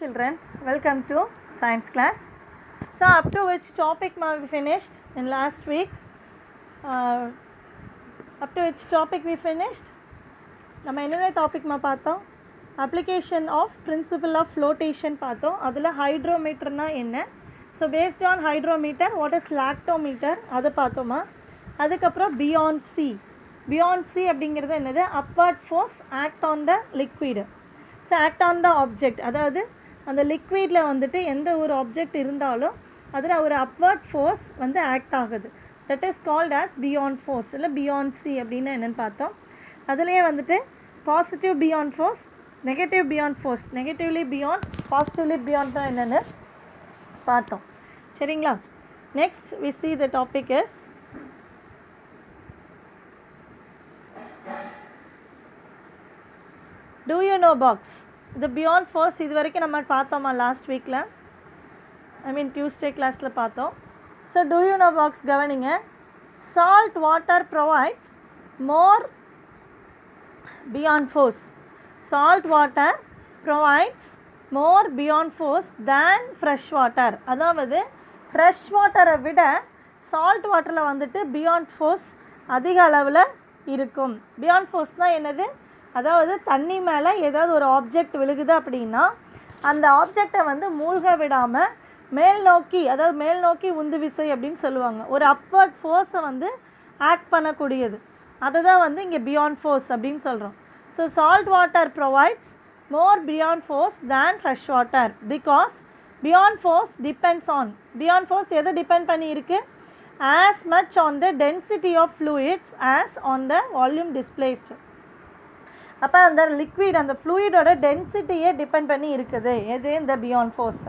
Children, welcome to science class. So up to which topic we finished in last week? Up to which topic we finished? நம்ம என்னென்ன topic பார்த்தோம்? Application of principle of flotation பார்த்தோம். அதில் ஹைட்ரோமீட்டர்னா என்ன? So based on hydrometer what is lactometer அதை பார்த்தோமா. அதுக்கப்புறம் beyond C அப்படிங்கிறது என்னது? Upward force act on the liquid. So act on the object, அதாவது அந்த லிக்விடில் வந்துட்டு எந்த ஒரு ஆப்ஜெக்ட் இருந்தாலும் அதில் ஒரு அப்வர்ட் ஃபோர்ஸ் வந்து ஆக்ட் ஆகுது. That is called as buoyant force இல்லை பியாண்ட் சி அப்படின்னு என்னென்னு பார்த்தோம். அதுலேயே வந்துட்டு positive buoyant force, negative buoyant force, negatively buoyant, positively buoyant தான் என்னென்னு பார்த்தோம். சரிங்களா? Next we see the topic is do you know box. The beyond force இது வரைக்கும் நம்ம பார்த்தோமா லாஸ்ட் வீக்கில், ஐ மீன் டியூஸ்டே கிளாஸில் பார்த்தோம். So do you know box கவனிங்க. salt water provides more beyond force. salt water provides more beyond force than fresh water. அதாவது fresh வாட்டரை விட சால்ட் வாட்டரில் வந்துட்டு பியாண்ட் ஃபோர்ஸ் அதிக அளவில் இருக்கும். பியாண்ட் ஃபோர்ஸ்னால் என்னது? அதாவது தண்ணி மேலே ஏதாவது ஒரு ஆப்ஜெக்ட் விழுகுது அப்படின்னா அந்த ஆப்ஜெக்டை வந்து மூழ்க விடாமல் மேல் நோக்கி, அதாவது மேல் நோக்கி உந்து விசை அப்படின்னு சொல்லுவாங்க, ஒரு அப்வர்ட் ஃபோர்ஸை வந்து ஆக்ட் பண்ணக்கூடியது. அதை தான் வந்து இங்கே பியாண்ட் ஃபோர்ஸ் அப்படின்னு சொல்கிறோம். So salt water provides more beyond force than fresh water because beyond force depends on, beyond force எதை டிபெண்ட் பண்ணி இருக்கு? as much on the density of fluids as on the volume displaced. அப்போ அந்த liquid, அந்த ஃப்ளூயிடோட டென்சிட்டியே depend பண்ணி இருக்குது எது? இந்த beyond force.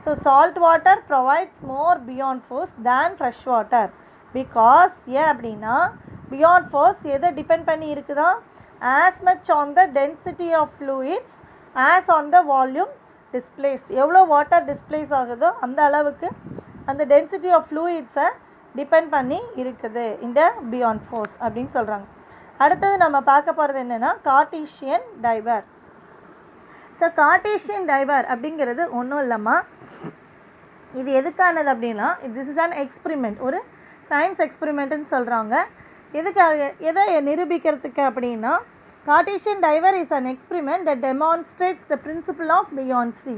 So salt water provides more beyond force than fresh water because ஏன் அப்படின்னா பியாண்ட் ஃபோர்ஸ் எதை டிபெண்ட் பண்ணி இருக்குதா? as much on the density of fluids as on the volume displaced. எவ்வளோ வாட்டர் டிஸ்பிளேஸ் ஆகுதோ அந்த அளவுக்கு அந்த டென்சிட்டி ஆஃப் ஃப்ளூயிட்ஸை டிபெண்ட் பண்ணி இருக்குது இந்த பியாண்ட் ஃபோர்ஸ் அப்படின்னு சொல்கிறாங்க. அடுத்தது நம்ம பார்க்க போகிறது என்னென்னா Cartesian diver. So Cartesian diver அப்படிங்கிறது ஒன்றும் இல்லைம்மா, இது எதுக்கானது அப்படின்னா திஸ் இஸ் அன் எக்ஸ்பிரிமெண்ட், ஒரு சயின்ஸ் எக்ஸ்பிரிமெண்ட்டுன்னு சொல்கிறாங்க. எதுக்காக, எதை நிரூபிக்கிறதுக்கு அப்படின்னா Cartesian diver is an experiment that demonstrates the principle of buoyancy.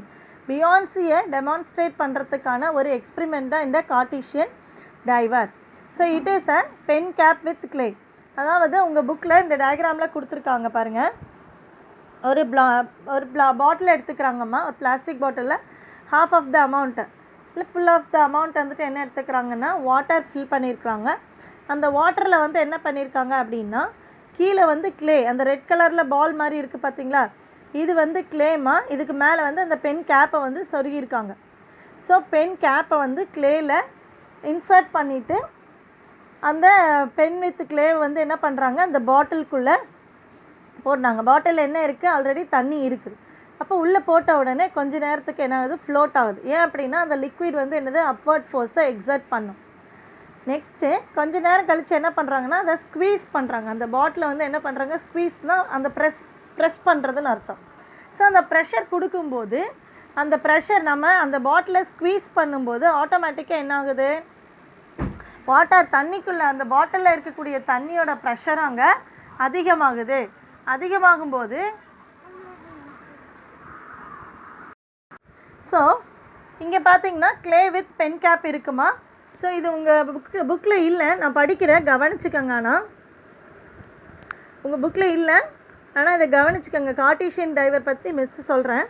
பியான்சியை டெமான்ஸ்ட்ரேட் பண்ணுறதுக்கான ஒரு எக்ஸ்பிரிமெண்ட் தான் இந்த Cartesian diver. So it is a pen cap with clay. அதாவது உங்கள் புக்கில் இந்த டயக்ராமில் கொடுத்துருக்காங்க பாருங்கள். ஒரு பாட்டில் எடுத்துக்கிறாங்கம்மா, ஒரு பிளாஸ்டிக் பாட்டிலில் ஹாஃப் ஆஃப் த அமௌண்ட்டு இல்லை ஃபுல் ஆஃப் த அமௌண்ட் வந்துட்டு என்ன எடுத்துக்கிறாங்கன்னா வாட்டர் ஃபில் பண்ணியிருக்கிறாங்க. அந்த வாட்டரில் வந்து என்ன பண்ணியிருக்காங்க அப்படின்னா கீழே வந்து கிளே, அந்த ரெட் கலரில் பால் மாதிரி இருக்குது பார்த்தீங்களா, இது வந்து கிளேமா, இதுக்கு மேலே வந்து அந்த பென் கேப்பை வந்து சொருகியிருக்காங்க. ஸோ பென் கேப்பை வந்து கிளேயில் இன்சர்ட் பண்ணிவிட்டு அந்த பென் வித் கிளே வந்து என்ன பண்ணுறாங்க அந்த பாட்டிலுக்குள்ளே போடுறாங்க. பாட்டிலில் என்ன இருக்குது? ஆல்ரெடி தண்ணி இருக்குது. அப்போ உள்ளே போட்ட உடனே கொஞ்ச நேரத்துக்கு என்ன ஆகுது? ஃப்ளோட் ஆகுது. ஏன் அப்படின்னா அந்த லிக்விட் வந்து என்னது? அப்வர்ட் ஃபோர்ஸை எக்ஸர்ட் பண்ணும். நெக்ஸ்ட்டு கொஞ்ச நேரம் கழித்து என்ன பண்ணுறாங்கன்னா அதை ஸ்க்வீஸ் பண்ணுறாங்க. அந்த பாட்டிலை வந்து என்ன பண்ணுறாங்க? ஸ்க்வீஸ்னால் அந்த ப்ரெஸ் பண்ணுறதுன்னு அர்த்தம். ஸோ அந்த ப்ரெஷர் கொடுக்கும்போது அந்த ப்ரெஷர் நம்ம அந்த பாட்டிலை ஸ்க்வீஸ் பண்ணும்போது ஆட்டோமேட்டிக்காக என்ன ஆகுது? வாட்டர் தண்ணிக்குள்ளே அந்த பாட்டிலில் இருக்கக்கூடிய தண்ணியோட ப்ரெஷர் அங்கே அதிகமாகுது. அதிகமாகும்போது ஸோ இங்கே பார்த்தீங்கன்னா க்ளே வித் பென் கேப் இருக்குமா? ஸோ இது உங்கள் புக்கில் இல்லை, நான் படிக்கிறேன், கவனிச்சுக்கோங்க. ஆனால் உங்கள் புக்கில் இல்லை, ஆனால் இதை கவனிச்சுக்கோங்க. கார்ட்டீசியன் டைவர் பற்றி மிஸ் சொல்கிறேன்.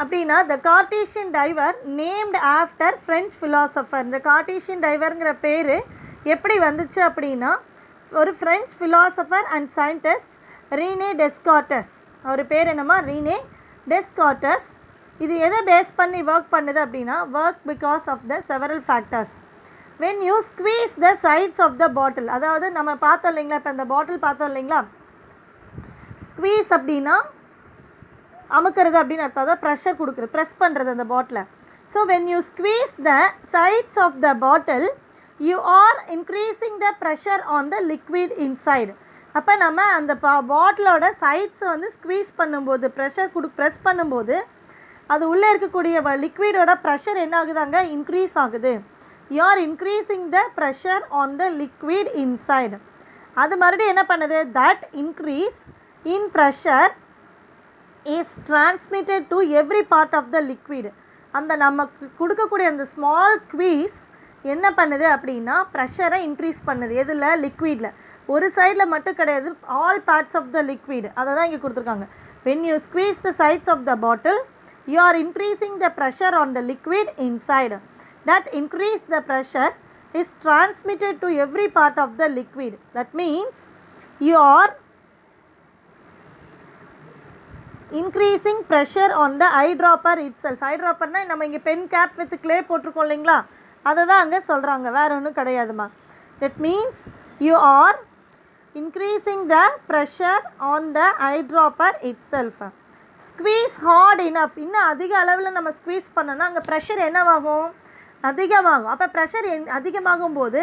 அப்படின்னா the Cartesian diver named after French philosopher. இந்த கார்ட்டீசியன் டைவருங்கிற பேர் எப்படி வந்துச்சு அப்படின்னா ஒரு French philosopher and scientist Rene Descartes. அவர் பேர் என்னம்மா? Rene Descartes. இது எதை பேஸ் பண்ணி ஒர்க் பண்ணுது அப்படின்னா work because of the several factors. When you squeeze the sides of the bottle, அதாவது நம்ம பார்த்தோம் இல்லைங்களா, இப்போ இந்த பாட்டில் பார்த்தோம் இல்லைங்களா, ஸ்க்வீஸ் அப்படின்னா அமுக்கிறது அப்படின்னு அர்த்தம். அதாவது ப்ரெஷர் கொடுக்குறது, ப்ரெஸ் பண்ணுறது அந்த பாட்டிலை. So when you squeeze the sides of the bottle you are increasing the pressure on the liquid inside. அப்போ நம்ம அந்த பாட்டிலோட சைட்ஸை வந்து ஸ்க்வீஸ் பண்ணும்போது ப்ரெஸ் பண்ணும்போது அது உள்ளே இருக்கக்கூடிய லிக்விடோட ப்ரெஷர் என்ன ஆகுதாங்க, இன்க்ரீஸ் ஆகுது. You are increasing the pressure on the liquid inside. அது மறுபடியும் என்ன பண்ணுது, that increase in pressure is transmitted to every part of the liquid. அந்த நமக்கு கொடுக்கக்கூடிய அந்த ஸ்மால் ஸ்க்வீஸ் என்ன பண்ணுது அப்படின்னா ப்ரெஷரை இன்க்ரீஸ் பண்ணுது. எதில், லிக்விடில். ஒரு சைடில் மட்டும் கிடையாது, all parts of the liquid. அதை தான் இங்கே கொடுத்துருக்காங்க. when you squeeze the sides of the bottle you are increasing the pressure on the liquid inside. That increase the pressure is transmitted to every part of the liquid. That means you are increasing pressure on the eyedropper itself. eyedropper na நம்ம இங்கே pen cap with clay போட்டிருக்கோம் இல்லைங்களா, அதை தான் அங்கே சொல்கிறாங்க, வேறு ஒன்றும் கிடையாதுமா. that means you are increasing the pressure on the eyedropper itself. Squeeze hard enough. இன்னும் அதிக அளவில் நம்ம ஸ்குவீஸ் பண்ணோன்னா அங்கே ப்ரெஷர் என்னவாகும், அதிகமாகும். அப்போ ப்ரெஷர் அதிகமாகும் போது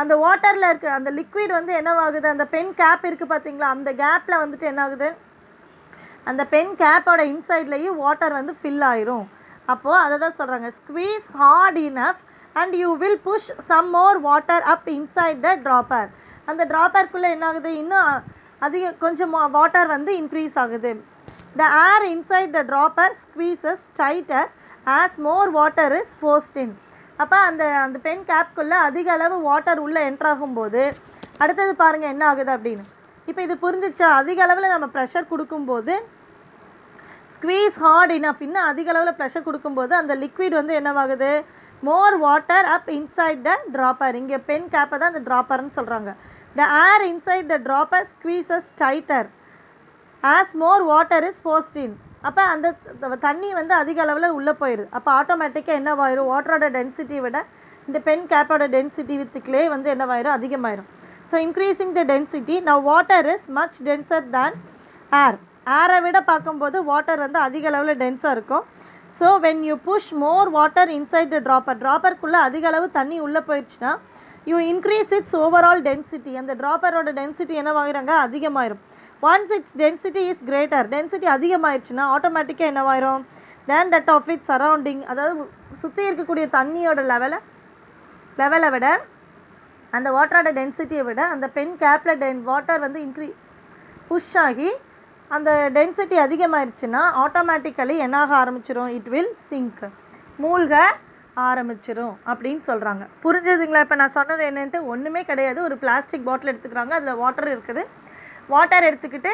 அந்த வாட்டரில் இருக்க அந்த லிக்விட் வந்து என்னவாகுது, அந்த பென் கேப் இருக்குது பார்த்தீங்களா, அந்த கேப்பில் வந்துட்டு என்ன ஆகுது, அந்த பென் கேப்போட இன்சைட்லேயும் வாட்டர் வந்து ஃபில் ஆயிரும். அப்போது அதை தான் சொல்கிறாங்க, squeeze hard enough and you will push some more water up inside the dropper. அந்த ட்ராப்பருக்குள்ளே என்ன ஆகுது, இன்னும் கொஞ்சம் வாட்டர் வந்து இன்க்ரீஸ் ஆகுது. The air inside the dropper squeezes tighter as more water is forced in. அப்போ அந்த பென் கேப்குள்ளே அதிக அளவு வாட்டர் உள்ளே என்ட்ராகும்போது அடுத்தது பாருங்கள் என்ன ஆகுது அப்படின்னு. இப்போ இது புரிஞ்சிச்சா, அதிக அளவில் நம்ம ப்ரெஷர் கொடுக்கும்போது ஸ்குவீஸ் ஹார்ட் இனஃப், இன்னும் அதிக அளவில் ப்ரெஷர் கொடுக்கும்போது அந்த லிக்விட் வந்து என்னவாகுது, more water up inside the dropper. இங்கே பென் கேப்பை தான் அந்த ட்ராப்பர்னு சொல்கிறாங்க. The air inside the dropper squeezes tighter as more water is forced in. அப்போ அந்த தண்ணி வந்து அதிக அளவில் உள்ளே போயிடுது. அப்போ ஆட்டோமேட்டிக்காக என்னவாயிரும், வாட்டரோட டென்சிட்டியை விட இந்த பென் கேப்போட டென்சிட்டி வித் கிளே வந்து என்னவாயிரும், அதிகமாயிரும். So increasing the density. Now water is much denser than air. ஏரை விட பார்க்கும்போது வாட்டர் வந்து அதிக அளவில் டென்ஸாக இருக்கும். So when you push more water inside the ட்ராப்பருக்குள்ளே அதிக அளவு தண்ணி உள்ளே போயிடுச்சுன்னா you increase its overall density. அந்த ட்ராப்பரோட டென்சிட்டி என்னவாகிறாங்க, அதிகமாயிரும். Once its density is greater, density அதிகமாகிடுச்சுன்னா ஆட்டோமேட்டிக்காக என்னவாயிரும், then that of it surrounding, அதாவது சுற்றி இருக்கக்கூடிய தண்ணியோட லெவலை விட அந்த வாட்டரோட டென்சிட்டியை விட அந்த பென் கேப்பில் வாட்டர் வந்து புஷ் ஆகி அந்த டென்சிட்டி அதிகமாகிடுச்சுன்னா ஆட்டோமேட்டிக்கலி என்னாக ஆரம்பிச்சிடும், இட் வில் சிங்க், மூழ்க ஆரம்பிச்சிடும் அப்படின்னு சொல்கிறாங்க. புரிஞ்சுதுங்களா? இப்போ நான் சொன்னது என்னென்ட்டு ஒன்றுமே கிடையாது. ஒரு பிளாஸ்டிக் பாட்டில் எடுத்துக்கிறாங்க, அதில் வாட்டர் இருக்குது. வாட்டர் எடுத்துக்கிட்டு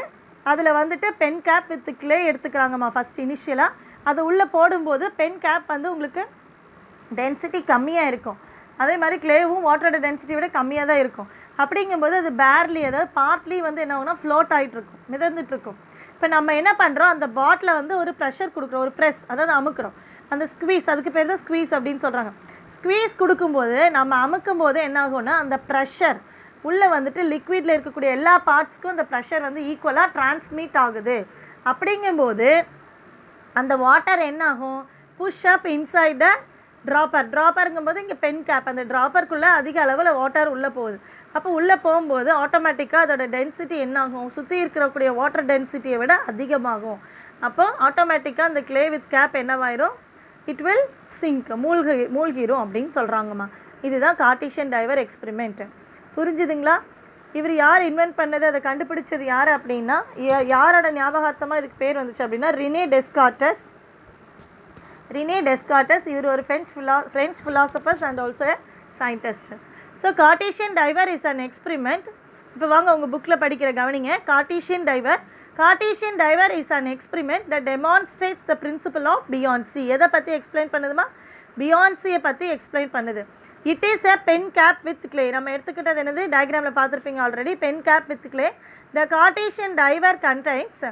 அதில் வந்துட்டு பென் கேப் வித் கிளே எடுத்துக்கிறாங்கம்மா ஃபஸ்ட் இனிஷியலாக. அது உள்ளே போடும்போது பென் கேப் வந்து உங்களுக்கு டென்சிட்டி கம்மியாக இருக்கும். அதே மாதிரி கிளேவும் வாட்டரோட டென்சிட்டி விட கம்மியாக தான் இருக்கும். அப்படிங்கும்போது அது பேர்லி, அதாவது பார்ட்லி வந்து என்ன ஆகுனா ஃப்ளோட் ஆகிட்டுருக்கும், மிதந்துட்டுருக்கும். இப்போ நம்ம என்ன பண்ணுறோம், அந்த பாட்டில் வந்து ஒரு ப்ரெஷர் கொடுக்குறோம், ஒரு ப்ரெஸ், அதாவது அமுக்குறோம். அந்த ஸ்குவீஸ், அதுக்கு பேர் தான் ஸ்குவீஸ் அப்படின்னு சொல்கிறாங்க. ஸ்குவீஸ் கொடுக்கும்போது நம்ம அமுக்கும் போது என்ன ஆகும்னா அந்த ப்ரெஷர் உள்ளே வந்துட்டு லிக்விடில் இருக்கக்கூடிய எல்லா பார்ட்ஸ்க்கும் அந்த ப்ரெஷர் வந்து ஈக்குவலாக டிரான்ஸ்மிட் ஆகுது. அப்படிங்கும்போது அந்த வாட்டர் என்ன ஆகும், புஷ் அப் இன்சைட் த ட்ராப்பருங்கும்போது இங்கே பென் கேப், அந்த ட்ராப்பருக்குள்ளே அதிக அளவில் வாட்டர் உள்ளே போகுது. அப்போ உள்ளே போகும்போது ஆட்டோமேட்டிக்காக அதோட டென்சிட்டி என்ன ஆகும், சுற்றி இருக்கக்கூடிய வாட்டர் டென்சிட்டியை விட அதிகமாகும். அப்போ ஆட்டோமேட்டிக்காக அந்த கிளே வித் கேப் என்னவாயிரும், இட் வில் சிங்க், மூழ்கிரும் அப்படின்னு சொல்கிறாங்கம்மா. இதுதான் கார்ட்டீசியன் டைவர் எக்ஸ்பெரிமெண்ட். புரிஞ்சுதுங்களா? இவர் யார் இன்வென்ட் பண்ணது, அதை கண்டுபிடிச்சது யார் அப்படின்னா, யாரோட ஞாபகார்த்தமாக இதுக்கு பேர் வந்துச்சு அப்படின்னா ரினே டெஸ்கார்டஸ். இவர் ஒரு French philosophers and also scientist. So Cartesian diver is an experiment. இப்போ வாங்க உங்கள் புக்கில் படிக்கிற கவனிங்க. Cartesian diver is an experiment that demonstrates the principle of buoyancy. எதை பற்றி எக்ஸ்பிளைன் பண்ணுதுமா, பியான்சியை பற்றி எக்ஸ்பிளைன் பண்ணுது. It is a pen cap with clay. நம்ம எடுத்துக்கிட்டது என்னது, டயக்ராமில் பார்த்துருப்பீங்க already, pen cap with clay. The Cartesian diver contains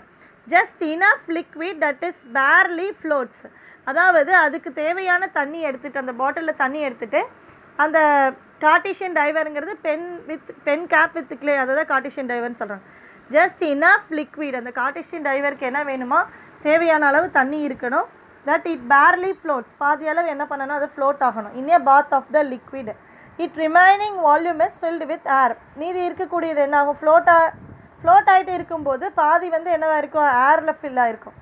just enough liquid that is barely floats. அதாவது அதுக்கு தேவையான தண்ணி எடுத்துகிட்டு, அந்த பாட்டிலில் தண்ணி எடுத்துகிட்டு, அந்த கார்ட்டீசியன் டைவருங்கிறது பென் கேப் வித் கிளே, அதை தான் கார்ட்டீசியன் டைவர்னு சொல்கிறாங்க. ஜஸ்ட் இனஃப் லிக்விட், அந்த கார்ட்டீசியன் டைவருக்கு என்ன வேணுமா, தேவையான அளவு தண்ணி இருக்கணும். தட் இட் பேர்லி ஃப்ளோட்ஸ், பாதி அளவு என்ன பண்ணணும், அது ஃப்ளோட் ஆகணும். In a bath of the liquid. It remaining volume is filled with air. மீதி இருக்கக்கூடியது என்ன ஆகும், ஃப்ளோட் ஆகிட்டு இருக்கும்போது பாதி வந்து என்னவாக இருக்கும், ஏரில் ஃபில் ஆகிருக்கும்.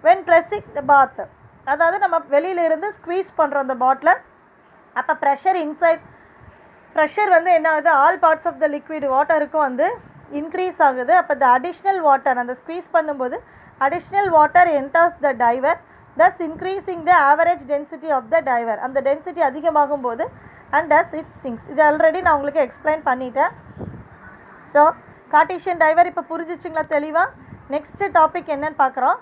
வென் ப்ரெஸ்ஸிங் த பாத், அதாவது நம்ம வெளியிலேருந்து ஸ்க்வீஸ் பண்ணுறோம் அந்த பாட்டிலை, அப்போ ப்ரெஷர் வந்து என்ன ஆகுது, all parts of the liquid வாட்டருக்கும் வந்து இன்க்ரீஸ் ஆகுது. அப்போ த அடிஷ்னல் வாட்டர் அந்த ஸ்க்வீஸ் பண்ணும்போது additional water enters the diver, thus increasing the average density of the diver. அந்த டென்சிட்டி அதிகமாகும் போது and thus it sinks. இது ஆல்ரெடி நான் உங்களுக்கு எக்ஸ்பிளைன் பண்ணிட்டேன். ஸோ கார்ட்டீசியன் டைவர் இப்போ புரிஞ்சிச்சிங்களா தெளிவாக? நெக்ஸ்ட் டாபிக் என்னன்னு பார்க்குறோம்.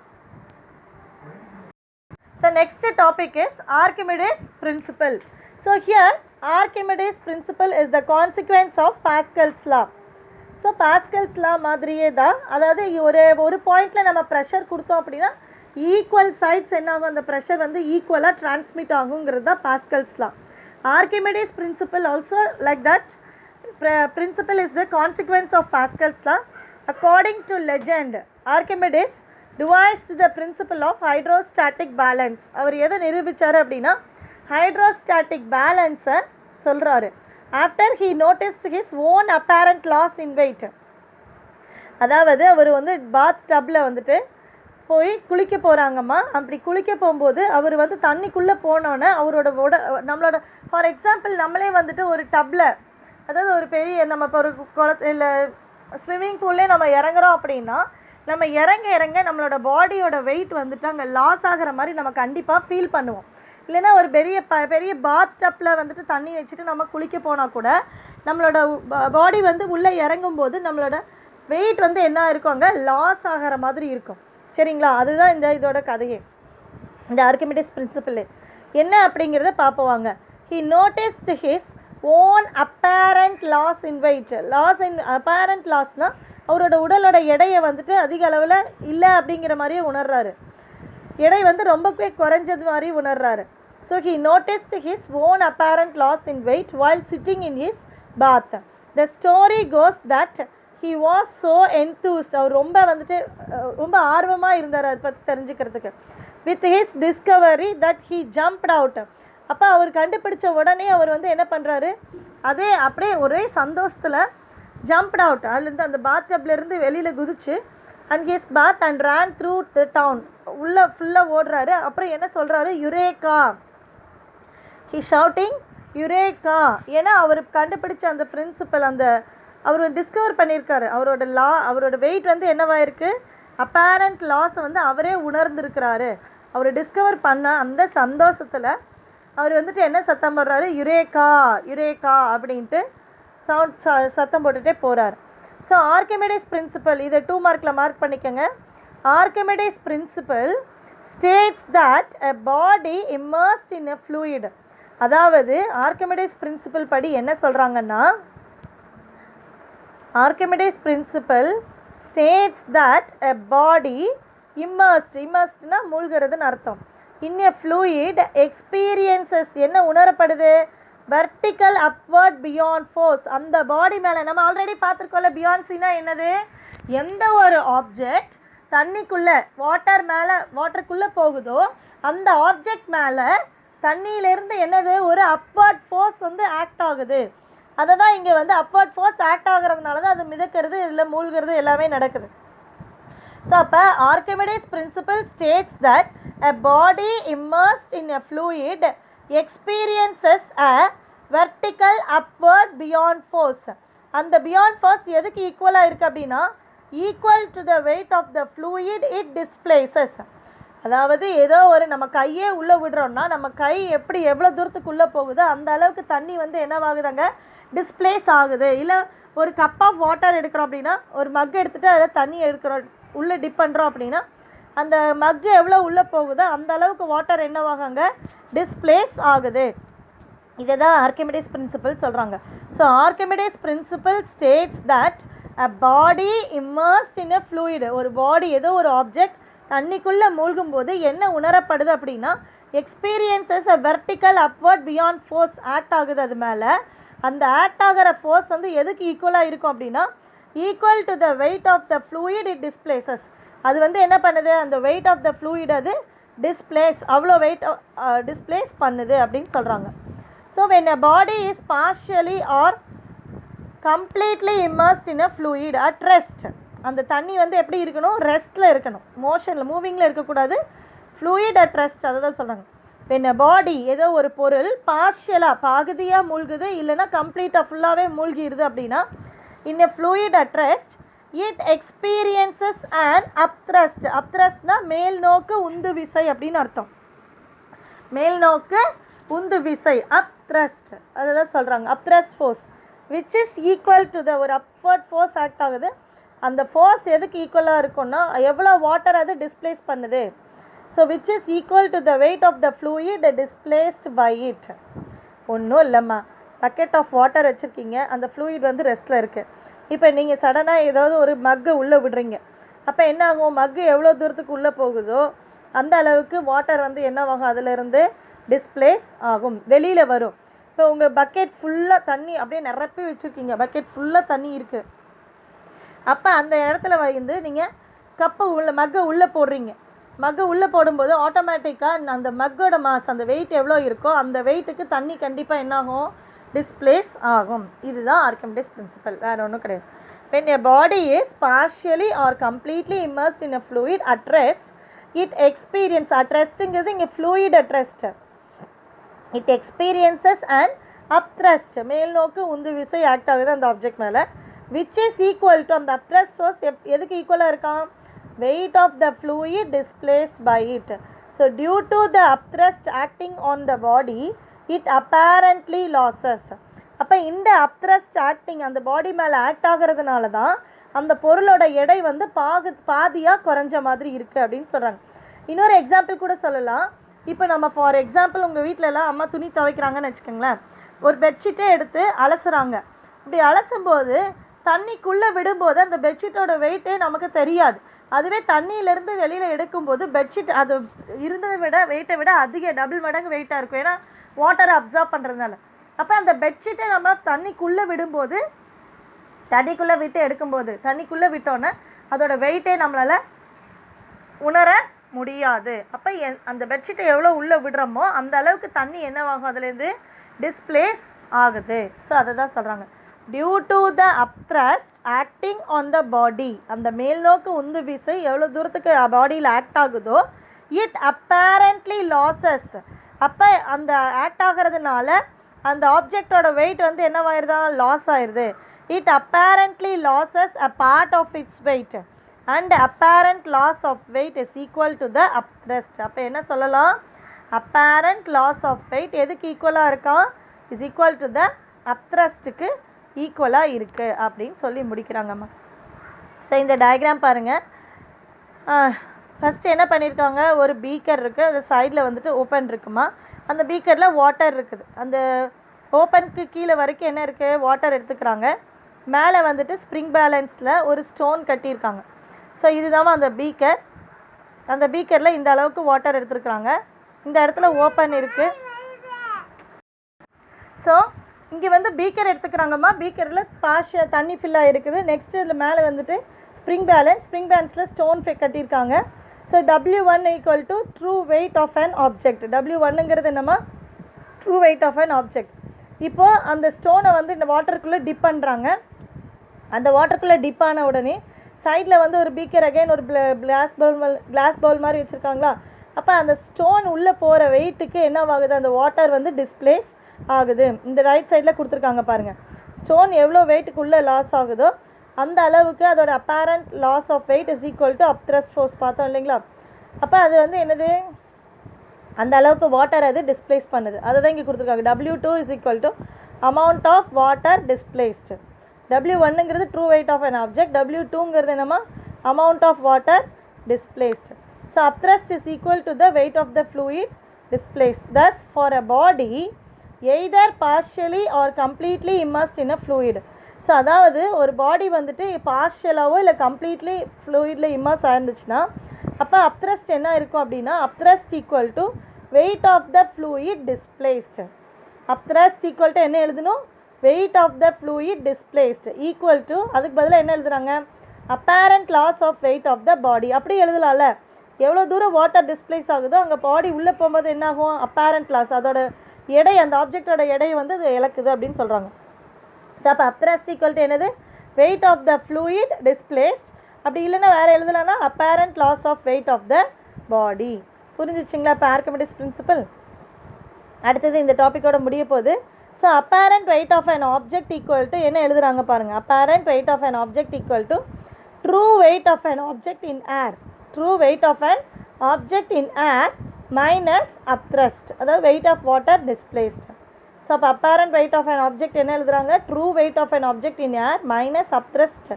So next topic is Archimedes principle. So here Archimedes principle is the consequence of Pascal's law. So Pascal's law மாதிரியே தான், அதாவது ஒரு பாயிண்டில் நம்ம ப்ரெஷர் கொடுத்தோம் அப்படின்னா ஈக்குவல் சைட்ஸ் என்ன ஆகும், அந்த ப்ரெஷர் வந்து ஈக்குவலாக டிரான்ஸ்மிட் ஆகுங்கிறது தான் Pascal's law. Archimedes principle also like that. Principle is the consequence of Pascal's law. According to legend, Archimedes devised the principle of hydrostatic balance. அவர் எதை நிரூபித்தார் அப்படின்னா ஹைட்ரோஸ்டாட்டிக் பேலன்ஸை சொல்கிறாரு. After he noticed his own apparent loss in weight. அதாவது அவர் வந்து பாத் டப்பில் வந்துட்டு போய் குளிக்க போகிறாங்கம்மா. அப்படி குளிக்க போகும்போது அவர் வந்து தண்ணிக்குள்ளே போனோன்னே அவரோட நம்மளோட ஃபார் எக்ஸாம்பிள் நம்மளே வந்துட்டு ஒரு டப்பில், அதாவது ஒரு பெரிய நம்ம இப்போ ஒரு இல்லை ஸ்விம்மிங் பூல்லே நம்ம இறங்குறோம் அப்படின்னா நம்ம இறங்க நம்மளோட பாடியோட வெயிட் வந்துட்டு அங்கே லாஸ் ஆகிற மாதிரி நம்ம கண்டிப்பாக ஃபீல் பண்ணுவோம். இல்லைன்னா ஒரு பெரிய பாத் டப்பில் வந்துட்டு தண்ணி வச்சுட்டு நம்ம குளிக்க போனால் கூட நம்மளோட பாடி வந்து உள்ளே இறங்கும்போது நம்மளோட வெயிட் வந்து என்ன இருக்கும், அங்கே லாஸ் ஆகிற மாதிரி இருக்கும். சரிங்களா? அதுதான் இதோட கதையே, இந்த ஆர்கிமிடிஸ் பிரின்சிபிள் என்ன அப்படிங்கிறத பார்ப்போவாங்க. He noticed his own apparent loss in weight. Apparent லாஸ்னால் அவரோட உடலோட எடையை வந்துட்டு அதிக அளவில் இல்லை அப்படிங்கிற மாதிரியே உணர்றாரு. எடை வந்து ரொம்பவே குறைஞ்சது மாதிரி உணர்றாரு. So he noticed his own apparent loss in weight while sitting in his bath. The story goes that he was so enthused. அவர் ரொம்ப ஆர்வமாக இருந்தார் அதை பற்றி தெரிஞ்சுக்கிறதுக்கு. With his discovery that he jumped out. அப்போ அவர் கண்டுபிடிச்ச உடனே அவர் வந்து என்ன பண்ணுறாரு, அப்படியே ஒரே சந்தோஷத்தில் ஜம்ப்ட் அவுட், அதுலேருந்து அந்த பாத் டப்லேருந்து வெளியில் குதிச்சு and his bath and ran through the town, உள்ளே ஃபுல்லாக ஓடுறாரு. அப்புறம் என்ன சொல்கிறாரு, யுரேக்கா, ஹி ஷவுட்டிங் யுரேக்கா. ஏன்னா அவர் கண்டுபிடிச்ச அந்த பிரின்சிபல், அவர் டிஸ்கவர் பண்ணியிருக்காரு. அவரோட வெயிட் வந்து என்னவாயிருக்கு, அப்பேரண்ட் லாஸை வந்து அவரே உணர்ந்திருக்கிறாரு. அவர் டிஸ்கவர் பண்ண அந்த சந்தோஷத்தில் அவர் வந்துட்டு என்ன சத்தம் போடுறாரு, யுரேக்கா யுரேக்கா அப்படின்ட்டு சத்தம் போட்டுகிட்டே போகிறார். ஸோ ஆர்கிமிடிஸ் பிரின்சிபல், இதை 2 மார்க்கில் மார்க் பண்ணிக்கோங்க. Archimedes principle states that a body immersed in a fluid. அதாவது ஆர்கிமிடிஸ் பிரின்சிபல் படி என்ன சொல்கிறாங்கன்னா, Archimedes principle states that a body immersed மூழ்கிறதுன்னு அர்த்தம், in a fluid experiences என்ன உணரப்படுது, vertical upward beyond force. அந்த பாடி மேலே நம்ம ஆல்ரெடி பார்த்துருக்கோம்ல, பியான்சினா என்னது, எந்த ஒரு ஆப்ஜெக்ட் தண்ணிக்குள்ளே வாட்டருக்குள்ளே போகுதோ அந்த ஆப்ஜெக்ட் மேலே தண்ணியிலேருந்து என்னது ஒரு அப்வர்ட் ஃபோர்ஸ் வந்து ஆக்ட் ஆகுது. அதை தான் இங்கே வந்து அப்வர்ட் ஃபோர்ஸ் ஆக்ட் ஆகிறதுனால தான் அது மிதக்கிறது, இதில் மூழ்கிறது எல்லாமே நடக்குது. ஸோ அப்போ Archimedes principle states that a body immersed in a fluid experiences a vertical upward buoyant force. அந்த பியாண்ட் ஃபோர்ஸ் எதுக்கு ஈக்குவலாக இருக்குது அப்படின்னா, equal to the weight of the fluid it displaces. அதாவது ஏதோ ஒரு நம்ம கையே உள்ளே விடுறோம்னா நம்ம கை எவ்வளோ தூரத்துக்குள்ளே போகுதோ அந்த அளவுக்கு தண்ணி வந்து என்னவாகுதாங்க, டிஸ்பிளேஸ் ஆகுது. இல்லை ஒரு கப் ஆஃப் வாட்டர் எடுக்கிறோம் அப்படின்னா, ஒரு மக் எடுத்துகிட்டு அதில் தண்ணி எடுக்கிறோம், உள்ளே டிப் பண்ணுறோம் அப்படின்னா அந்த மக்கு எவ்வளோ உள்ளே போகுதோ அந்த அளவுக்கு வாட்டர் என்னவாகாங்க, டிஸ்பிளேஸ் ஆகுது. இதை தான் ஆர்கிமிடிஸ் பிரின்சிபல் சொல்கிறாங்க. So Archimedes principle states that a body immersed in a fluid. ஒரு பாடி ஏதோ ஒரு ஆப்ஜெக்ட் தண்ணிக்குள்ளே மூழ்கும் போது என்ன உணரப்படுது அப்படின்னா, எக்ஸ்பீரியன்ஸஸ் அ vertical upward buoyant force act ஆகுது. அது மேலே அந்த ஆக்ட் ஆகிற ஃபோர்ஸ் வந்து எதுக்கு ஈக்குவலாக இருக்கும் அப்படின்னா, equal to the weight of the fluid it displaces. அது வந்து என்ன பண்ணுது, அந்த வெயிட் ஆஃப் த ஃப்ளூயிட் அது அவ்வளோ வெயிட் டிஸ்பிளேஸ் பண்ணுது அப்படின்னு சொல்கிறாங்க. So when a body is partially or completely immersed in a fluid at rest, அந்த தண்ணி வந்து எப்படி இருக்கணும், ரெஸ்ட்டில் இருக்கணும், மோஷனில் மூவிங்கில் இருக்கக்கூடாது, ஃப்ளூயிட் அட் ரெஸ்ட் அதை தான் சொல்கிறாங்க. when a body ஏதோ ஒரு பொருள் பார்ஷியலாக பாகுதியாக மூழ்குது இல்லைன்னா கம்ப்ளீட்டாக ஃபுல்லாகவே மூழ்கிடுது அப்படின்னா in a fluid at rest it experiences an upthrust. upthrustனா மேல் நோக்கு உந்து விசை அப்படின்னு அர்த்தம். மேல் நோக்கு உந்து விசை upthrust அதை தான் சொல்கிறாங்க. upthrust force which is equal to the ஒரு upward force ஆக்ட் ஆகுது. அந்த ஃபோர்ஸ் எதுக்கு ஈக்குவலாக இருக்கும்னா எவ்வளோ வாட்டர் அது டிஸ்பிளேஸ் பண்ணுது. So which is equal to the weight of the fluid displaced by it. ஒன்றும் இல்லைம்மா, பக்கெட் ஆஃப் வாட்டர் வச்சுருக்கீங்க, அந்த ஃப்ளூயிட் வந்து ரெஸ்ட்டில் இருக்குது. இப்போ நீங்கள் சடனாக ஏதாவது ஒரு மக்கை உள்ளே விடுறீங்க, அப்போ என்ன ஆகும், மக்கு எவ்வளோ தூரத்துக்கு உள்ளே போகுதோ அந்த அளவுக்கு வாட்டர் வந்து என்னவாகும், அதிலிருந்து டிஸ்பிளேஸ் ஆகும், வெளியில் வரும். இப்போ உங்கள் பக்கெட் ஃபுல்லாக தண்ணி அப்படியே நிரப்பி வச்சுருக்கீங்க, பக்கெட் ஃபுல்லாக தண்ணி இருக்குது. அப்போ அந்த இடத்துல வந்து நீங்கள் கப்பை மக்கை உள்ளே போடுறீங்க. மக்கை உள்ளே போடும்போது ஆட்டோமேட்டிக்காக அந்த மக்கோட மாஸ், அந்த வெயிட் எவ்வளோ இருக்கோ அந்த வெயிட்டுக்கு தண்ணி கண்டிப்பாக என்னாகும், டிஸ்பிளேஸ் ஆகும். இதுதான் ஆர்கிமிடிஸ் பிரின்சிபல், வேறு ஒன்றும் கிடையாது. when a body is partially or completely immersed in a fluid at rest it experiences, at restங்கிறது இங்கே fluid at rest, it experiences an upthrust, மேல் நோக்கு உந்து விசை ஆக்ட் ஆகுது அந்த ஆப்ஜெக்ட் மேலே, which is equal to, அந்த upthrust force எதுக்கு ஈக்குவலாக இருக்கான், weight of the fluid displaced by it. So due to the upthrust acting on the body it apparently loses. அப்போ இந்த upthrust acting அந்த பாடி மேலே ஆக்ட் ஆகிறதுனால தான் அந்த பொருளோட எடை வந்து பாதியாக குறைஞ்ச மாதிரி இருக்குது அப்படின்னு சொல்கிறாங்க. இன்னொரு எக்ஸாம்பிள் கூட சொல்லலாம். இப்போ நம்ம ஃபார் எக்ஸாம்பிள் உங்கள் வீட்டிலலாம் அம்மா துணி துவைக்கிறாங்கன்னு வச்சுக்கோங்களேன், ஒரு பெட்ஷீட்டே எடுத்து அலசுகிறாங்க. இப்படி அலசும்போது தண்ணிக்குள்ளே விடும்போது அந்த பெட்ஷீட்டோட வெயிட்டே நமக்கு தெரியாது. அதுவே தண்ணியிலேருந்து வெளியில் எடுக்கும்போது பெட்ஷீட் அது இருந்ததை விட வெயிட்டை விட அதிக டபுள் மடங்கு வெயிட்டாக இருக்கும், ஏன்னா வாட்டரை அப்சார்ப் பண்ணுறதுனால. அப்போ அந்த பெட்ஷீட்டை நம்ம தண்ணிக்குள்ளே விடும்போது, தண்ணிக்குள்ளே விட்டு எடுக்கும்போது, தண்ணிக்குள்ளே விட்டோன்னே அதோட வெயிட்டே நம்மளால் உணர முடியாது. அப்போ அந்த பெட்ஷீட்டை எவ்வளோ உள்ளே விடுறோமோ அந்த அளவுக்கு தண்ணி என்னவாகும், அதுலேருந்து டிஸ்பிளேஸ் ஆகுது. ஸோ அதை தான் சொல்கிறாங்க, due to the upthrust acting on the body, அந்த மேல் நோக்கு உந்து விசை எவ்வளோ தூரத்துக்கு பாடியில் ஆக்ட் ஆகுதோ இட் அப்பேரண்ட்லி லாசஸ். அப்போ அந்த ஆக்ட் ஆகிறதுனால அந்த ஆப்ஜெக்டோட வெயிட் வந்து என்னவாயிருதா, லாஸ் ஆயிடுது. It apparently loses a part of its weight and apparent loss of weight is equal to the upthrust. அப்போ என்ன சொல்லலாம், அப்பேரண்ட் லாஸ் ஆஃப் வெயிட் எதுக்கு ஈக்குவலாக இருக்கா, இஸ் ஈக்குவல் டு த அப்த்ரஸ்ட்டுக்கு ஈக்குவலாக இருக்குது அப்படின்னு சொல்லி முடிக்கிறாங்கம்மா. ஸோ இந்த டயக்ராம் பாருங்கள். ஃபஸ்ட்டு என்ன பண்ணியிருக்காங்க, ஒரு பீக்கர் இருக்குது, அது சைடில் வந்துட்டு ஓப்பன் இருக்குமா, அந்த பீக்கரில் வாட்டர் இருக்குது, அந்த ஓப்பனுக்கு கீழே வரைக்கும் என்ன இருக்குது, வாட்டர் எடுத்துக்கிறாங்க. மேலே வந்துட்டு ஸ்ப்ரிங் பேலன்ஸில் ஒரு ஸ்டோன் கட்டியிருக்காங்க. ஸோ இதுதான் அந்த பீக்கர். அந்த பீக்கரில் இந்த அளவுக்கு வாட்டர் எடுத்துருக்குறாங்க. இந்த இடத்துல ஓப்பன் இருக்குது. ஸோ இங்கே வந்து பீக்கர் எடுத்துக்கிறாங்கம்மா, பீக்கரில் தண்ணி ஃபில்லாக இருக்குது. நெக்ஸ்ட்டு இதில் மேலே வந்துட்டு ஸ்ப்ரிங் பேலன்ஸில் ஸ்டோன் கட்டியிருக்காங்க. So W1 equal to true weight of an object. W1ங்கிறது என்னம்மா, true weight of an object. இப்போது அந்த ஸ்டோனை வந்து இந்த வாட்டருக்குள்ளே டிப் பண்ணுறாங்க. அந்த வாட்டருக்குள்ளே டிப் ஆன உடனே சைடில் வந்து ஒரு பீக்கர் அகைன் ஒரு கிளாஸ் பவுல் மாதிரி வச்சுருக்காங்களா. அப்போ அந்த ஸ்டோன் உள்ளே போகிற வெயிட்டுக்கு என்னவாகுது, அந்த வாட்டர் வந்து டிஸ்பிளேஸ் ஆகுது. இந்த ரைட் சைடில் கொடுத்துருக்காங்க பாருங்கள், ஸ்டோன் எவ்வளோ வெயிட்டுக்குள்ளே லாஸ் ஆகுதோ அந்த அளவுக்கு அதோட apparent loss of weight is equal to upthrust force பார்த்தோம் இல்லைங்களா. அப்போ அது வந்து என்னது, அந்த அளவுக்கு வாட்டர் அது டிஸ்பிளேஸ் பண்ணுது. அதை தான் இங்கே கொடுத்துருக்காங்க. W2 is equal to amount of water displaced. W1ங்கிறது true weight of an object, W2ங்கிறது என்னம்மா, amount of water displaced. So upthrust is equal to the weight of the fluid displaced. thus for a body either partially or completely immersed in a fluid. So அதாவது ஒரு பாடி வந்துட்டு பார்ஷியலாவோ இல்லை completely ஃப்ளூயிடில் immerse ஆயிருந்துச்சுன்னா அப்போ upthrust என்ன இருக்கும் அப்படின்னா, upthrust equal to weight of the fluid displaced. Upthrust equal to என்ன எழுதணும், weight of the fluid displaced equal to, அதுக்கு பதிலாக என்ன எழுதுறாங்க, apparent loss of weight of the body. அப்படி எழுதலாம்ல, எவ்வளோ தூரம் வாட்டர் டிஸ்பிளேஸ் ஆகுதோ அங்கே பாடி உள்ளே போகும்போது என்னாகும், அப்பேரண்ட் லாஸ், அதோட எடை, அந்த ஆப்ஜெக்டோட எடை வந்து அது இழக்குது அப்படின்னு சொல்கிறாங்க. ஸோ அப்போ அப்த்ரஸ்ட் ஈக்குவல் டு என்னது, weight of the fluid displaced. அப்படி இல்லைன்னா வேறு எழுதலைன்னா apparent loss of weight of the body. புரிஞ்சிச்சிங்களா? இப்போ ஆர்கிமிடிஸ் பிரின்சிபல். அடுத்தது இந்த டாப்பிக்கோட முடிய போகுது. So apparent weight of an object equal to என்ன எழுதுகிறாங்க பாருங்கள். Apparent weight of an object equal to true weight of an object in air. True weight of an object in air minus upthrust, அதாவது weight of water displaced. So அப்போ apparent weight of an object என்ன எழுதுகிறாங்க? True weight of an object in air minus upthrust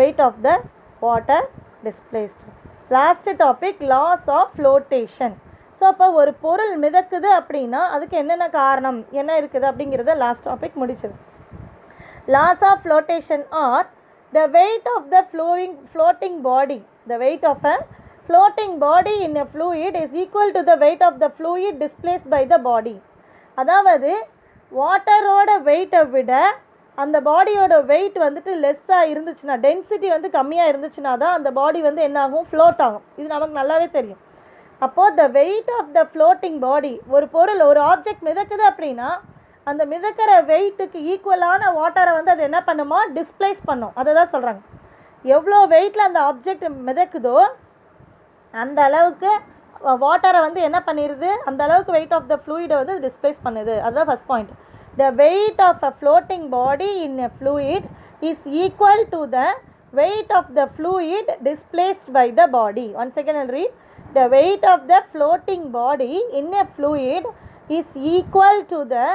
weight of the water displaced. Last topic laws of flotation. So அப்போ ஒரு பொருள் மிதக்குது அப்படின்னா அதுக்கு என்னென்ன காரணம் என்ன இருக்குது அப்படிங்கிறத லாஸ்ட் டாபிக் முடிச்சது. Laws of flotation are the weight of the floating body. The weight of a floating body in a fluid is equal to the weight of the fluid displaced by the body. அதாவது வாட்டரோட வெயிட்டை விட அந்த பாடியோட wait வந்துட்டு லெஸ்ஸாக இருந்துச்சுன்னா, density வந்து கம்மியாக இருந்துச்சுன்னா தான் அந்த பாடி வந்து என்ன ஆகும்? ஃப்ளோட் ஆகும். இது நமக்கு நல்லாவே தெரியும். அப்போது த வெயிட் ஆஃப் த ஃப்ளோட்டிங் பாடி, ஒரு பொருள் ஒரு ஆப்ஜெக்ட் மிதக்குது அப்படின்னா அந்த மிதக்கிற வெயிட்டுக்கு ஈக்குவலான வாட்டரை வந்து அது என்ன பண்ணுமா? டிஸ்பிளேஸ் பண்ணும். அதை தான் சொல்கிறாங்க. எவ்வளோ வெயிட்டில் அந்த ஆப்ஜெக்ட் மிதக்குதோ அந்த அளவுக்கு வாட்டரை வந்து என்ன பண்ணிடுது? அந்த அளவுக்கு வெயிட் ஆஃப் த ஃப்ளூயிடை வந்து டிஸ்பிளேஸ் பண்ணுது. அதுதான் first point. The weight of a floating body in a fluid is equal to the weight of the fluid displaced by the body. Once again I'll read. The weight of the floating body in a fluid is equal to the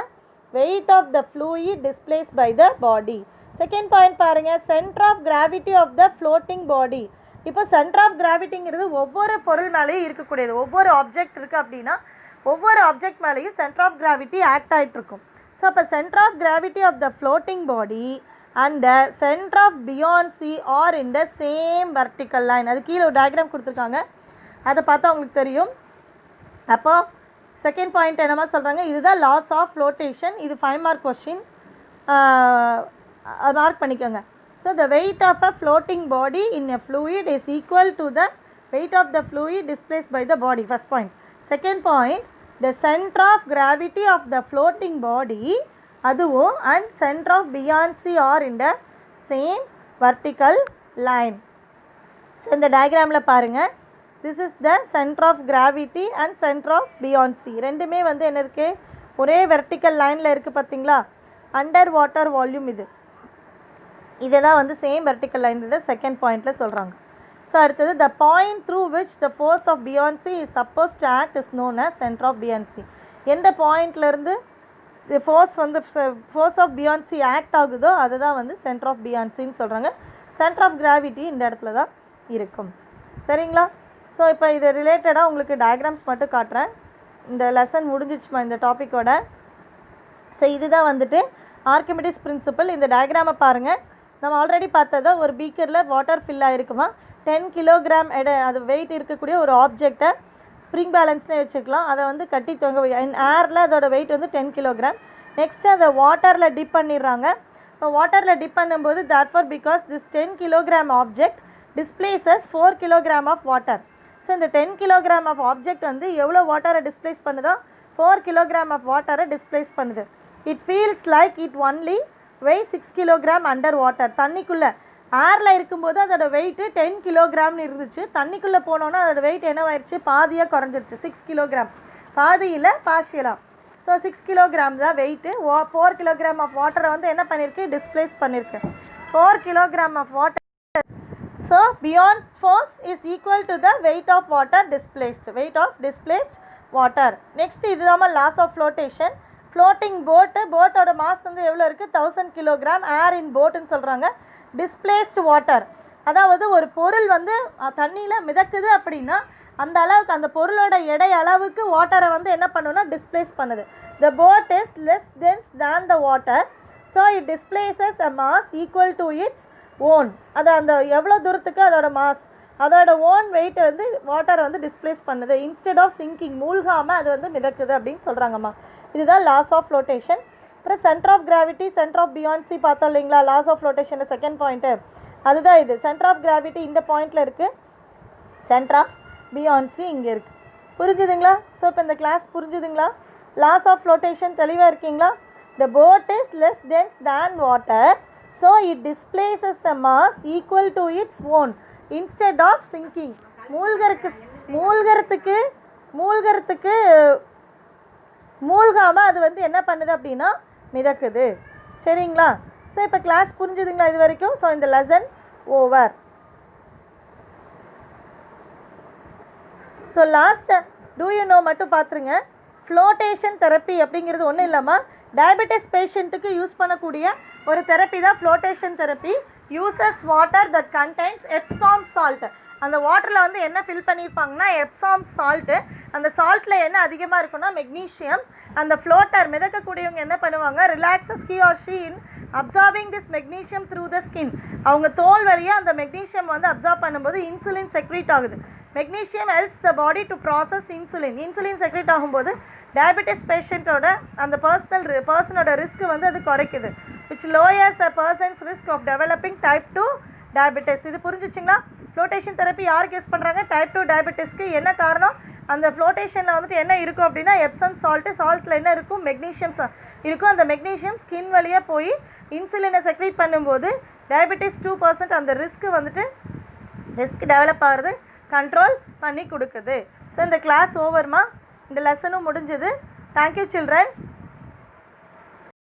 weight of the fluid displaced by the body. Second point பாருங்க, center of gravity of the floating body. இப்போ centre of கிராவிட்டிங்கிறது ஒவ்வொரு பொருள் மேலேயும் இருக்கக்கூடியது. ஒவ்வொரு object இருக்குது அப்படின்னா ஒவ்வொரு ஆப்ஜெக்ட் மேலேயும் சென்டர் ஆஃப் கிராவிட்டி ஆக்ட் ஆகிட்டு இருக்கும். ஸோ அப்போ centre of gravity of the floating body and the centre of buoyancy are in the same vertical line. அது கீழே ஒரு டயக்ராம் கொடுத்துருக்காங்க, அதை பார்த்தா உங்களுக்கு தெரியும். அப்போ செகண்ட் பாயிண்ட் என்னமா சொல்கிறாங்க? இதுதான் லாஸ் ஆஃப் ஃப்ளோட்டேஷன். இது 5 மார்க் கொஸ்டின், அது மார்க் பண்ணிக்கோங்க. So the weight of a floating body in a fluid is equal to the weight of the fluid displaced by the body. First point. Second point, the center of gravity of the floating body அதுவும் and center of buoyancy are in the same vertical line. So இந்த டயக்ராமில் பாருங்கள், this is the center of gravity and center of buoyancy. ரெண்டுமே வந்து என்ன இருக்குது? ஒரே vertical லைனில் இருக்குது. பார்த்தீங்களா? அண்டர் வாட்டர் வால்யூம் இதை தான் வந்து சேம் வெர்டிக்கல் லைன் இதை செகண்ட் பாயிண்டில் சொல்கிறாங்க. ஸோ அடுத்தது the point through which the force of buoyancy is suppose to act is known as centre of buoyancy. எந்த பாயிண்ட்லேருந்து ஃபோர்ஸ் ஆஃப் பியான்சி ஆக்ட் ஆகுதோ அதுதான் வந்து சென்டர் ஆஃப் பியான்சின்னு சொல்கிறாங்க. சென்டர் ஆஃப் கிராவிட்டி இந்த இடத்துல தான் இருக்கும். சரிங்களா? ஸோ இப்போ இது ரிலேட்டடாக உங்களுக்கு டயக்ராம்ஸ் மட்டும் காட்டுறேன். இந்த லெசன் முடிஞ்சிச்சுமா இந்த டாப்பிக்கோட. ஸோ இதுதான் வந்துட்டு ஆர்கிமிடிஸ் பிரின்சிபல். இந்த டயக்ராமை பாருங்கள். நம்ம ஆல்ரெடி பார்த்ததை ஒரு பீக்கரில் வாட்டர் ஃபில் ஆகிருக்குமா, 10 கிலோகிராம் அது வெயிட் இருக்கக்கூடிய ஒரு ஆப்ஜெக்டை ஸ்ப்ரிங் பேலன்ஸ்லேயே வச்சுக்கலாம். அதை வந்து கட்டி தொங்க ஏரில் அதோட வெயிட் வந்து 10 கிலோகிராம். நெக்ஸ்ட்டு அதை வாட்டரில் டிப் பண்ணிடுறாங்க. இப்போ வாட்டரில் டிப் பண்ணும்போது therefore because this 10 kilogram object displaces 4 kilogram of water. So இந்த 10 கிலோகிராம் ஆஃப் ஆப்ஜெக்ட் வந்து எவ்வளோ வாட்டரை டிஸ்பிளேஸ் பண்ணுதோ 4 கிலோகிராம் ஆஃப் வாட்டரை டிஸ்பிளேஸ் பண்ணுது. It feels like it only weigh 6 kilogram under water. தண்ணிக்குள்ளே ஏரில் இருக்கும்போது அதோட வெயிட்டு 10 கிலோகிராம்னு இருந்துச்சு. தண்ணிக்குள்ளே போனோன்னா அதோட வெயிட் என்னவாயிருச்சு? பாதியாக குறைஞ்சிருச்சு. 6 கிலோகிராம், பாதியில் பார்ஷியலாக. ஸோ 6 கிலோகிராம் தான் வெயிட்டு. 4 கிலோகிராம் ஆஃப் வாட்டரை வந்து என்ன பண்ணியிருக்கு? டிஸ்பிளேஸ் பண்ணியிருக்கு. 4 kilogram of water. So buoyant force is equal to the weight of water displaced. Weight of displaced water. Next இதுதான் லாஸ் ஆஃப் ஃப்ளோட்டேஷன். ஃப்ளோட்டிங் போட்டோட மாஸ் வந்து எவ்வளோ இருக்குது? 1000 கிலோகிராம். ஏர் இன் போட்டுன்னு சொல்கிறாங்க. டிஸ்பிளேஸ்டு வாட்டர், அதாவது ஒரு பொருள் வந்து தண்ணியில் மிதக்குது அப்படின்னா அந்த அளவுக்கு அந்த பொருளோட எடை அளவுக்கு வாட்டரை வந்து என்ன பண்ணுன்னா டிஸ்பிளேஸ் பண்ணுது. The boat is less dense than the water, so it displaces a mass equal to its own. அது அந்த எவ்வளோ தூரத்துக்கு அதோட மாஸ் அதோட ஓன் வெயிட் வந்து வாட்டரை வந்து டிஸ்பிளேஸ் பண்ணுது. இன்ஸ்டெட் ஆஃப் சிங்கிங், மூழ்காமல் அது வந்து மிதக்குது அப்படின்னு சொல்கிறாங்கம்மா. இதுதான் லாஸ் ஆஃப் ஃப்ளோட்டேஷன். அப்புறம் centre of gravity, centre of buoyancy பார்த்தோம் இல்லைங்களா? Laws of flotation second point அதுதான் இது. சென்டர் ஆஃப் கிராவிட்டி இந்த பாயிண்டில் இருக்குது, சென்டர் ஆஃப் பியான்சி இங்கே இருக்குது. புரிஞ்சுதுங்களா? ஸோ இப்போ இந்த கிளாஸ் புரிஞ்சுதுங்களா? லாஸ் ஆஃப் ஃப்ளோட்டேஷன் தெளிவாக இருக்கீங்களா? The boat is less dense than water, so it displaces a mass equal to its own instead of sinking. மூழ்கிறதுக்கு மூழ்கிறதுக்கு மூழ்காமல் அது வந்து என்ன பண்ணுது அப்படின்னா மிதக்குது. சரிங்களா? ஸோ இப்போ கிளாஸ் புரிஞ்சுதுங்களா இது வரைக்கும்? ஸோ இந்த lesson over. So last do you know மட்டும் பார்த்துருங்க. ஃப்ளோட்டேஷன் தெரப்பி அப்படிங்கிறது ஒன்றும் இல்லாமல் டயபெட்டிஸ் பேஷண்ட்டுக்கு யூஸ் பண்ணக்கூடிய ஒரு தெரப்பி தான் flotation therapy. Uses water that contains Epsom salt. அந்த வாட்டரில் வந்து என்ன ஃபில் பண்ணியிருப்பாங்கன்னா எப்சாம் சால்ட்டு. அந்த சால்ட்டில் என்ன அதிகமாக இருக்குன்னா மெக்னீஷியம். அந்த ஃப்ளோட்டர் மிதக்கக்கூடியவங்க என்ன பண்ணுவாங்க, relaxes he or she in absorbing this magnesium through the skin. அவங்க தோல் வழியாக அந்த மெக்னீஷியம் வந்து அப்சார்ப் பண்ணும்போது இன்சுலின் செக்ரீட் ஆகுது. Magnesium helps the body to process insulin. Insulin secrete ஆகும்போது டயபெட்டிஸ் பேஷண்ட்டோட அந்த பர்சனோட ரிஸ்க் வந்து அது குறைக்குது. Which lowers a person's risk of developing type 2 diabetes. இது புரிஞ்சிச்சிங்களா? ஃப்ளோட்டேஷன் தெரப்பி யாருக்கு யூஸ் பண்ணுறாங்க? டைப் 2 டயபெட்டிஸ்க்கு. என்ன காரணம்? அந்த ஃப்ளோட்டேஷனில் வந்துட்டு என்ன இருக்கும் அப்படின்னா எப்சம் சால்ட்டு. சால்ட்டில் என்ன இருக்கும்? மெக்னீஷியம் இருக்கும். அந்த மெக்னீஷியம் ஸ்கின் வழியாக போய் இன்சுலினை செக்ரீட் பண்ணும்போது டயபெட்டிஸ் 2% அந்த ரிஸ்க் டெவலப் ஆகிறது கண்ட்ரோல் பண்ணி கொடுக்குது. ஸோ இந்த கிளாஸ் ஓவர்மா, இந்த லெசனும் முடிஞ்சது. Thank you children.